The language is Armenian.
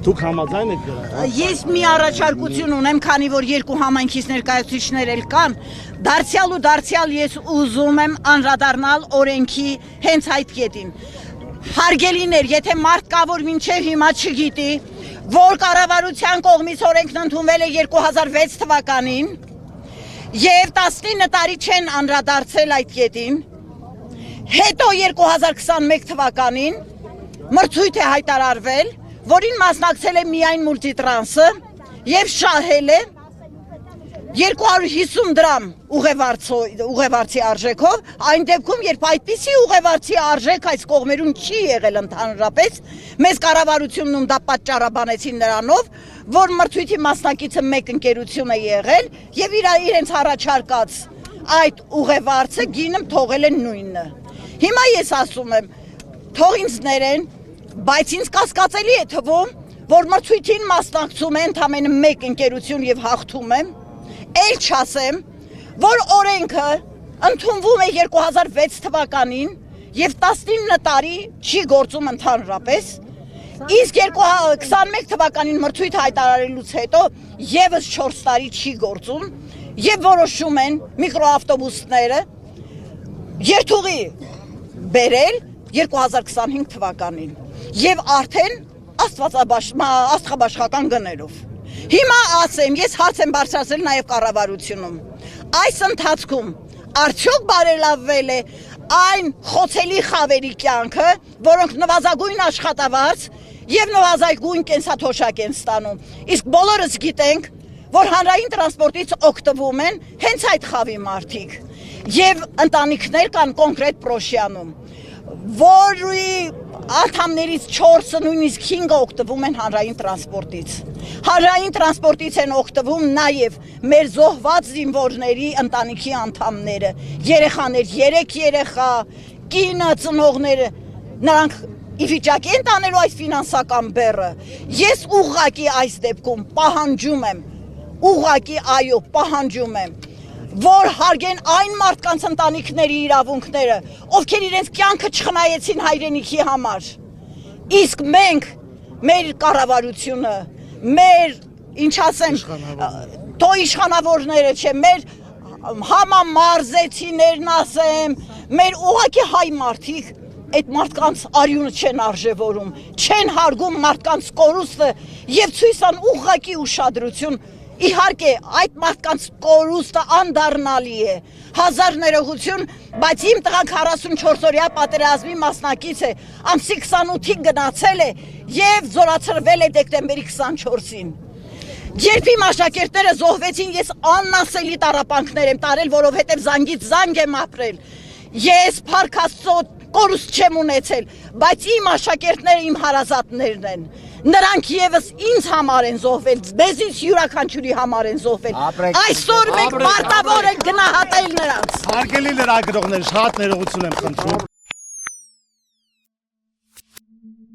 Դուք համաձայն եք դրա։ Ես մի առաջարկություն ունեմ, քանի որ երկու համայնքից ներկայացուցիչներ էլ կան, դարձյալ ու դարձյալ ես ուզում եմ անդրադառնալ օրենքի հենց այդ կետին։ Հարգելիներ, եթե մարդ կա, որ մինչև հիմա չգիտի, որ կառավարության կողմից օրենքն ընդունվել է 2006 թվականին եւ 19 տարի չեն անդրադարձել այդ կետին, հետո 2021 թվականին մրցույթ է հայտարարվել, որին մասնակցել է միայն մուլտիտրանսը եւ շահել է 250 դրամ ուղևարցի արժեքով, այն դեպքում, երբ այդպիսի ուղևարցի արժեք այս կողմերում չի եղել ընդհանրապես, մեզ կառավարությունն դա պատճառաբանեցին նրանով, որ մրցույթի մասնակիցը մեկ ընկերություն է եղել եւ իրենց առաջարկած այդ ուղևարցը գինը թողել են նույնը։ Հիմա ես ասում եմ, թող ինձ ներեն, բայց ինձ կասկածելի է թվում, որ մրցույթին մասնակցում է ընդամենը մեկ ընկերություն եւ հաղթում է, էլ չասեմ, որ օրենքը ընդունվում է 2006 թվականին եւ 19 տարի չի գործում ընդհանրապես, իսկ 2021 թվականին մրցույթ հայտարարելուց հետո եւս 4 տարի չի գործում եւ որոշում են միկրոավտոբուսները երթուղի բերել 2025 թվականին եւ արդեն աստղաբաշխական գներով։ Հիմա ասեմ, ես հարց եմ բարձրացրել նաև կառավարությունում։ Այս ընթացքում արդյոք բարելավվել է այն խոցելի խավերի կյանքը, որոնք նվազագույն աշխատավարձ եւ նվազագույն կենսաթոշակ են ստանում։ Իսկ բոլորս գիտենք, որ հանրային տրանսպորտից օգտվում են հենց այդ խավի մարդիկ եւ ընտանիքներ կան կոնկրետ Պրոշյանում, որի անդամներից 4-ը նույնիսկ 5-ը օգտվում են հանրային տրանսպորտից։ Հանրային տրանսպորտից են օգտվում նաև մեր զոհված զինվորների ընտանիքի անդամները, երեխաներ, 3 երեխա, կինը, ծնողները, նրանք ի վիճակի են տանելու այս ֆինանսական բեռը։ Ես ուղղակի այս դեպքում պահանջում եմ, ուղղակի այո, պահանջում եմ, որ հարգեն այն մարդկանց ընտանիքների իրավունքները, ովքեր իրենց կյանքը չխնայեցին հայրենիքի համար։ Իսկ մենք, մեր կառավարությունը, մեր, ինչ ասեմ, թո իշխանավորները չէ, մեր համամարզեցիներն ասեմ, մեր ուղղակի հայ մարդիկ այդ մարդկանց արյունը չեն արժևորում, չեն հարգում մարդկանց կորուստը եւ ցույց տան ուղղակի ուշադրություն։ Իհարկե, այդ մարդկանց կորուստը անդառնալի է, հազար ներողություն, բայց իմ տղան 44-օրյա պատերազմի մասնակից է, ամսի 28-ին գնացել է եւ զորացրվել է դեկտեմբերի 24-ին։ Երբ իմ աշակերտները զոհվեցին, ես աննասելի տառապանքներ եմ տարել, որովհետեւ զանգից զանգ եմ ապրել։ Ես փառք Աստծո կորուստ չեմ ունեցել, բայց իմ աշակերտները իմ հարազատներն են։ Նրանք եւս ինձ համար են զոհվել, մեզից յուրաքանչյուրի համար են զոհվել։ Այսօր մենք պարտավոր ենք գնահատել նրանց։ Հարգելի լրագրողներ, շատ ներողություն եմ խնդրում։